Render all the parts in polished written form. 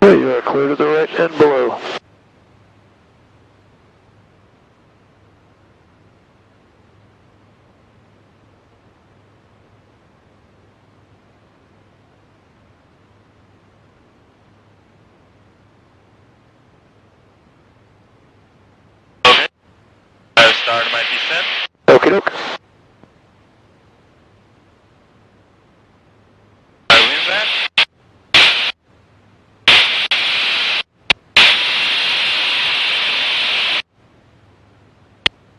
You are clear to the right and below. Okay. I've started my descent. Okie doke. I win that.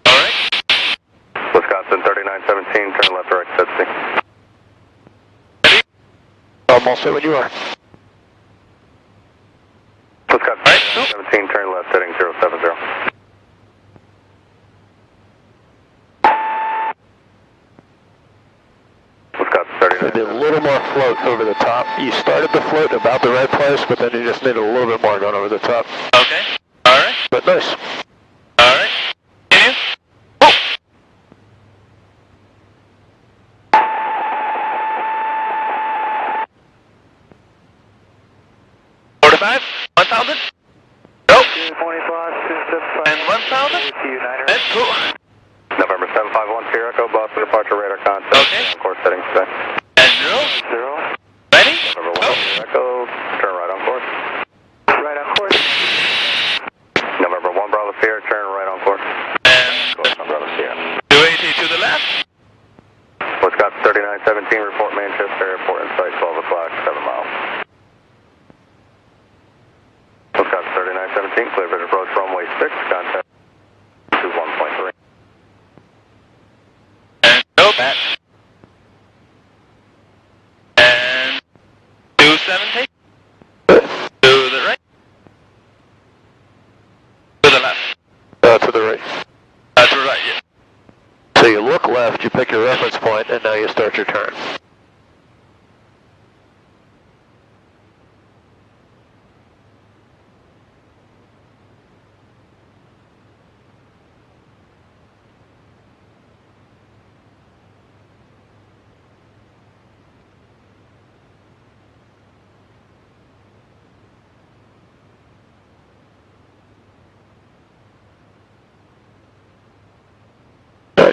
Alright. Wisconsin 3917, turn left direct, set C. Ready? I'm all set when you are. Wisconsin Right, 3917, turn left, heading 070. Wisconsin Maybe a 39. little more float over the top. You started the float about the right place, but then you just need a little bit more going over the top. Okay. Alright. But nice. Alright. Continue. 45, 1000. Go. 25, And 1000. And go. November 751, Sierra Echo, Boston departure radar contact. Okay. On course setting set. And 0. Ready? November 1, Go. Sierra Echo, turn right on course. Right on course. November 1, Bravo Sierra, turn right on course. And Course on Bravo Sierra. 280 to the left. Wisconsin 3917, report Manchester Airport in sight, 12 o'clock, 7 miles. Wisconsin 3917, clear vision approach runway 6, contact 21.3. And go back. And 270. To the right. To the left. To the right. To the right, yeah. So you look left, you pick your reference point, and now you start your turn.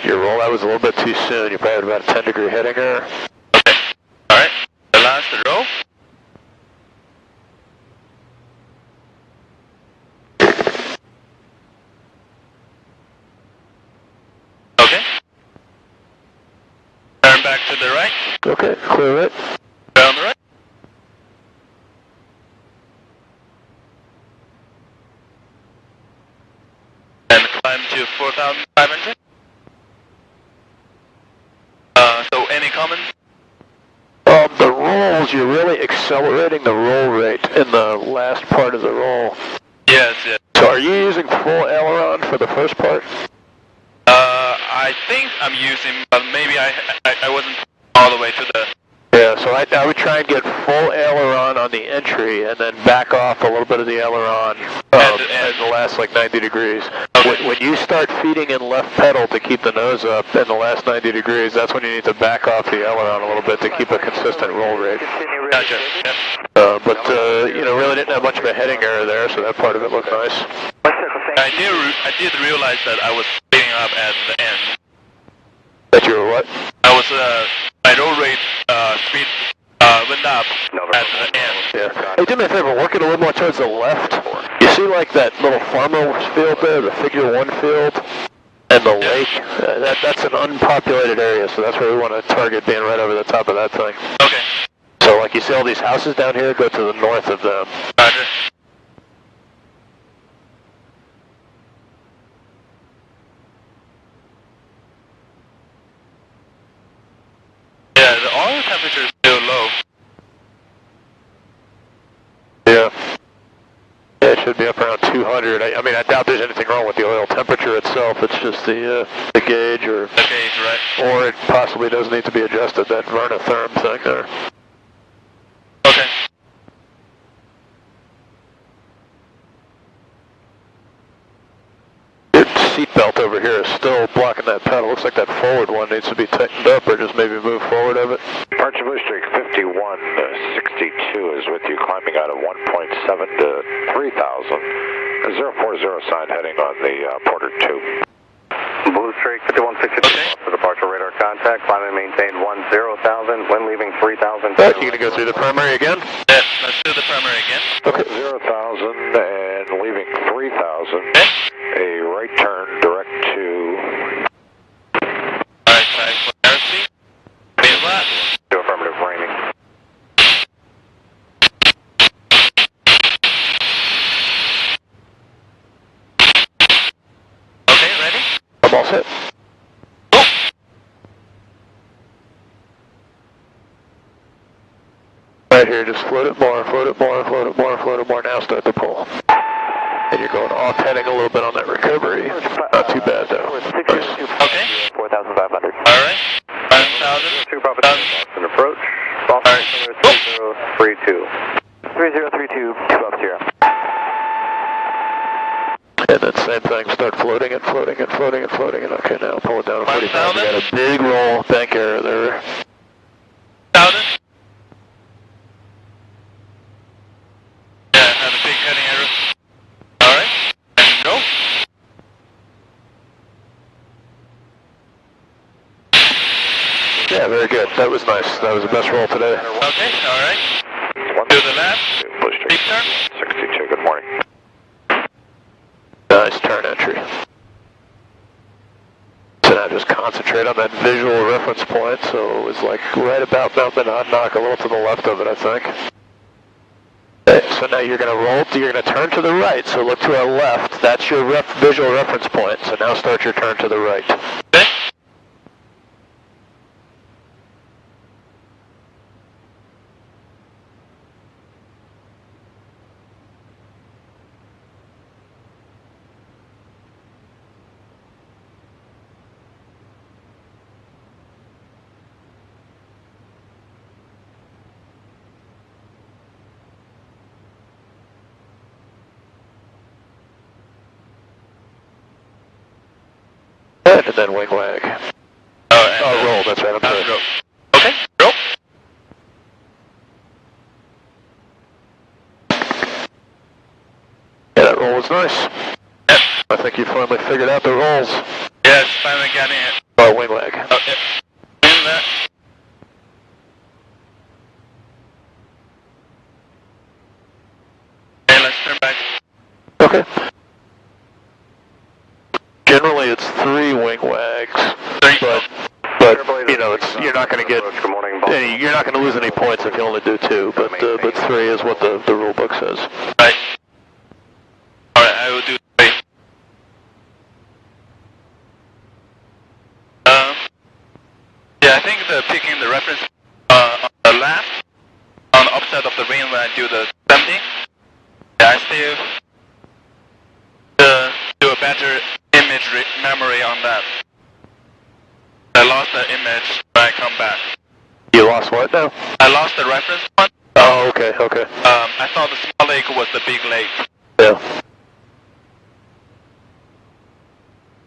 Your roll out was a little bit too soon. You probably had about a 10-degree heading error. Okay. Alright. The last row. Okay. Turn back to the right. Okay, clear it. Down the right. And climb to 4,500. So any comments? The rolls, you're really accelerating the roll rate in the last part of the roll. Yes, yes. So are you using full aileron for the first part? I think I'm using, but maybe I wasn't all the way to the... Yeah, so I would try and get full aileron on the entry and then back off a little bit of the aileron in the last like 90 degrees. Okay. When you start feeding in left pedal to keep the nose up in the last 90 degrees, that's when you need to back off the aileron a little bit to keep a consistent roll rate. Gotcha. Yep. But you know, really didn't have much of a heading error there, so that part of it looked nice. I did realize that I was speeding up at the end. That you were what? I was, my roll rate, speed, went up at the end. Yeah. Hey, do me a favor, work it a little more towards the left. You see like that little farmer's field there, the figure 1 field, and the lake? That's an unpopulated area, so that's where we want to target, being right over the top of that thing. Okay. So like you see all these houses down here, go to the north of them. Roger. Yeah, the oil temperature is still low. Yeah. Yeah, it should be up around 200. I mean, I doubt there's anything wrong with the oil temperature itself. It's just the gauge, or The gauge, right? or it possibly does need to be adjusted, that vernotherm thing there. Okay. Your seatbelt over here is still blocking that pedal. Looks like that forward one needs to be tightened up, or just maybe move forward of it. Departure Blue Streak 51, 6 62 is with you climbing out of 1.7 to 3,000. 040 sign heading on the Porter 2. Blue Streak 5162, Okay. departure radar contact, climb and maintain 10,000, wind leaving 3,000. Alright, you gonna go through the primary again? Yeah, let's do the primary again. Okay. 0,000 and leaving 3,000. Okay. A right turn direct to Alright, try for airspeed. Clear flat. To affirmative raining. Okay, ready? I'm all set. Right here, just float it more, float it more, float it more, float it more. Now start the pull. And you're going off heading a little bit on that recovery. Not too bad though. Nice. Okay. 4,500. Alright. 5,000. 2 Papa Boston approach. Boston Center 3032. 3032, 2 up 0. And then same thing, start floating it, floating it, floating it, floating it. Okay, now pull it down to 45. You got a big roll, bank error there. 1,000. Yeah, have a big heading error. Alright. And go. Yeah, very good. That was nice. That was the best roll today. Okay, alright. To the left. Blue Streak Deep turn. 62. Good morning. Nice turn entry. So now just concentrate on that visual reference point. So it was like right about Mount Monadnock, a little to the left of it, I think. Okay, so now you're going to roll, you're going to turn to the right. So look to our left. That's your visual reference point. So now start your turn to the right. Okay. And then wing wag. Oh, Roll, that's right, I'm sorry. roll. Okay, roll. Yeah, that roll was nice. Yep. I think you finally figured out the rolls. Yes, finally getting it. Oh, wing wag. Oh, yeah. In that. Okay, let's turn back. Okay. Generally, it's 3 wing wags, but you know, it's you're not going to get Good morning, any, you're not going to lose any points if you only do 2. But 3 is what the rule book says. Right. Alright, I will do 3. Yeah, I think picking the reference on the left, on the opposite of the ring when I do the 70. Yeah, I still do a better image memory on that. I lost the image when I come back. You lost what now? I lost the reference one. Oh, okay, okay. I thought the small lake was the big lake. Yeah.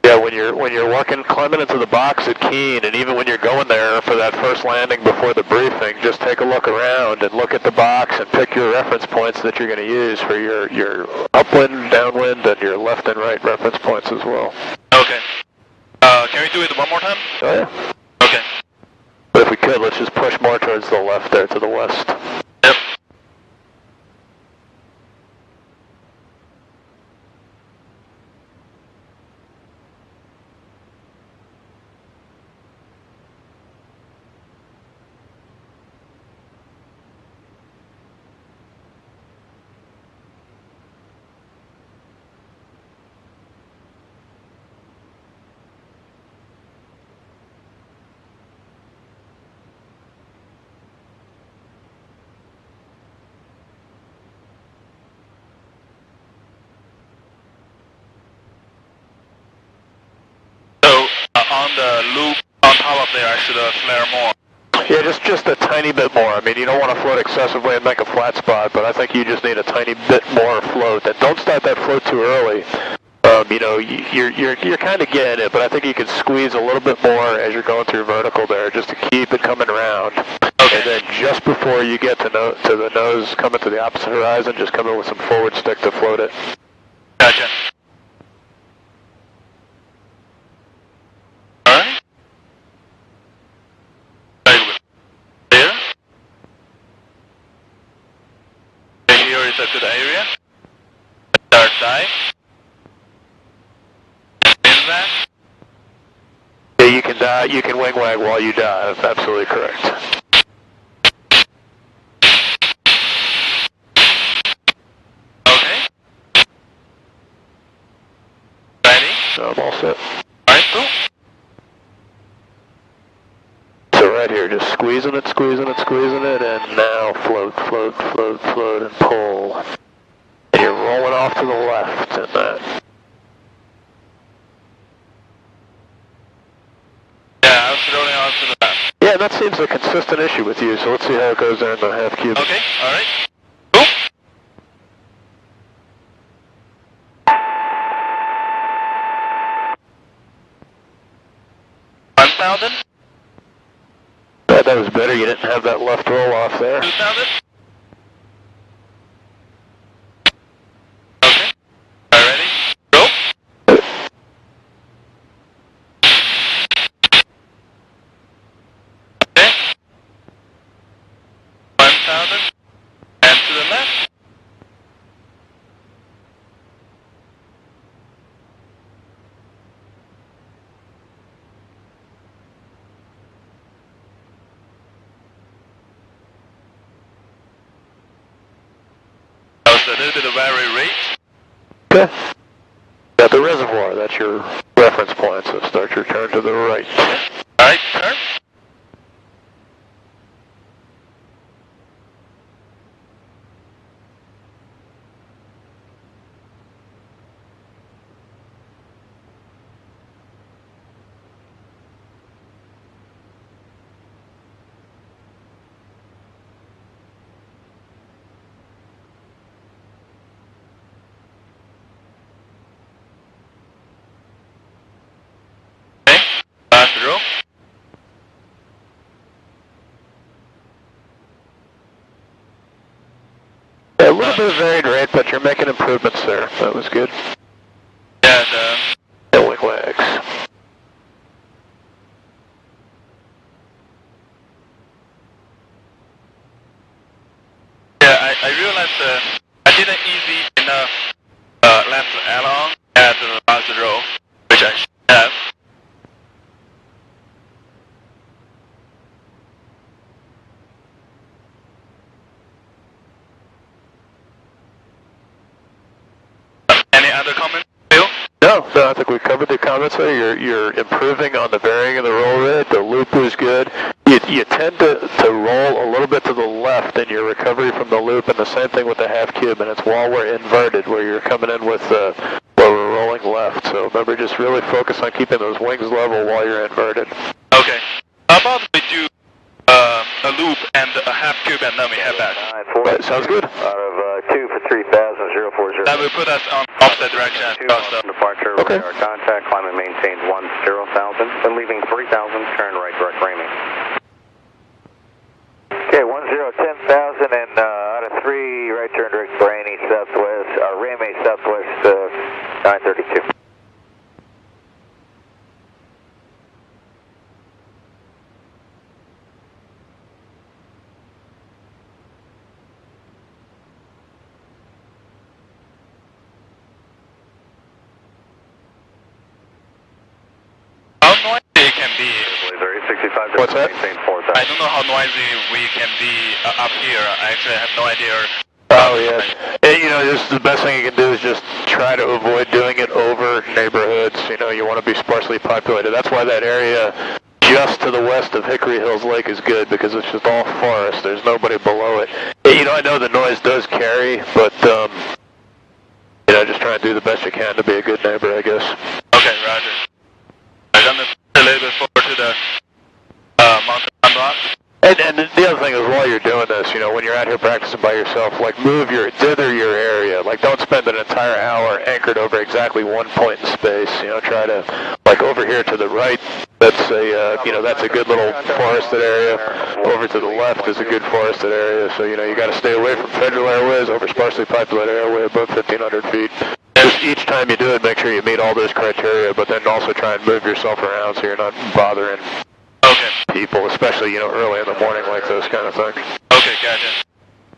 Yeah, when you're working, climbing into the box at Keene, and even when you're going there for that first landing before the briefing, just take a look around and look at the box and pick your reference points that you're going to use for your upwind, downwind, and your left and right reference points as well. Okay. Can we do it one more time? Oh yeah. Okay. But if we could, let's just push more towards the left there, to the west. Yep. On the loop on top of there, I should flare more. Yeah, just a tiny bit more. I mean, you don't want to float excessively and make a flat spot, but I think you just need a tiny bit more float. And don't start that float too early. You know, you're kind of getting it, but I think you can squeeze a little bit more as you're going through vertical there, just to keep it coming around. Okay. And then just before you get to the nose, coming to the opposite horizon, just come in with some forward stick to float it. Gotcha. Alright. Clear. Here is a good area. Start side. Inland. Yeah, you can wing wag while you dive, absolutely correct. Okay. Ready? So I'm all set. Alright, cool. So right here, just squeezing it, and now float, float, float, float, and pull. And you're rolling off to the left in that. Yeah, I was rolling off to the left. Yeah, that seems a consistent issue with you, so let's see how it goes there in the half cube. Okay, alright. Cool. $1,000? That was better, you didn't have that left roll off there. 2,000? Okay. All right, ready? Go. Okay. 1,000. And to the left. That was a little bit of vary rate. Okay. Got the reservoir, that's your reference point, so start your turn to the right. Alright, turn. Okay, last row. Yeah, a little bit of varied rate, but you're making improvements there. That was good. Yeah, And wing wags. I realized I didn't easy enough left along at the last row, which I should have. Any other comments, Bill? No, I think we covered the comments there. You're improving on the bearing of the roll rate. The loop was good. You tend to roll a little bit to the left in your recovery from the loop, and the same thing with the half cube, and it's while we're inverted, where you're coming in with where we're rolling left. So remember, just really focus on keeping those wings level while you're inverted. Okay. How about we do a loop and a half cube and then we head back? Right, sounds good. Out of 2 for 3,000, 040. That will put us on opposite direction as 2 well, on so. departure, Okay. radar contact, climate maintains 10,000, then leaving 3,000, turn right direct framing. Okay, 10,000 and out of 3, right turn direct Brainy southwest, Ramy southwest 932. How noisy it can be? There is 65, What's that? maintain I 4,000. don't know how noisy we can be up here. I actually have no idea. Oh, yeah. And, just the best thing you can do is just try to avoid doing it over neighborhoods. You want to be sparsely populated. That's why that area just to the west of Hickory Hills Lake is good, because it's just all forest. There's nobody below it. I know the noise does carry, but, just try and do the best you can to be a good neighbor, I guess. Okay, roger. I'm going to a little bit forward to the mountain rock. And the other thing is, while you're doing this, when you're out here practicing by yourself, dither your area. Like, don't spend an entire hour anchored over exactly one point in space. Try to Like over here to the right, that's a that's a good little forested area. Over to the left is a good forested area. So you got to stay away from federal airways, over sparsely populated airway above 1,500 feet. Just each time you do it, make sure you meet all those criteria, but then also try and move yourself around so you're not bothering people, especially early in the morning like those kind of things. Okay, gotcha.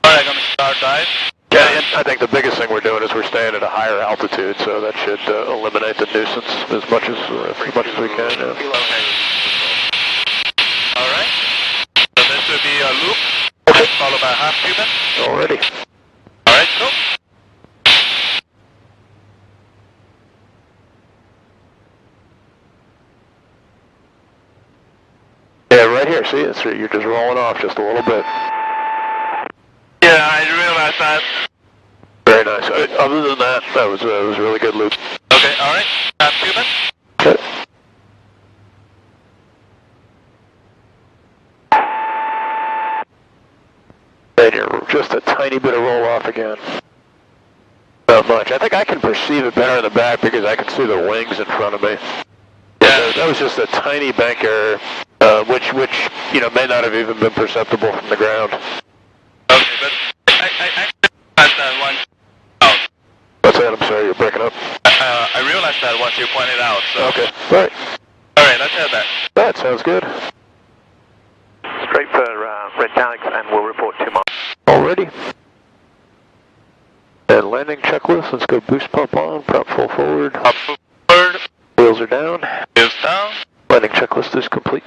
All right, gonna start dive. Yeah, and I think the biggest thing we're doing is we're staying at a higher altitude, so that should eliminate the nuisance as much as we can. Yeah. Okay. All right. So this will be a loop, followed by half Cuban. Already. All right, cool. Yeah, right here. See, you're just rolling off just a little bit. Yeah, I realized that. Very nice. Other than that, that was a really good loop. Okay, all right. Half Cuban. Okay. And you're just a tiny bit of roll off again. Not much. I think I can perceive it better in the back because I can see the wings in front of me. Yeah, that was just a tiny bank error, which may not have even been perceptible from the ground. Okay, but I realized that once. Oh. What's that? I'm sorry, you're breaking up. I realized that once you pointed out. So. Okay. All right. All right, let's head back. That sounds good. Straight for Red Alex, and we'll report 2 miles. Already. And landing checklist. Let's go boost pump on. Prop full forward. Up forward. Wheels are down. Wheels down. Landing checklist is complete.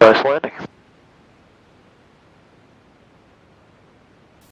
Nice landing.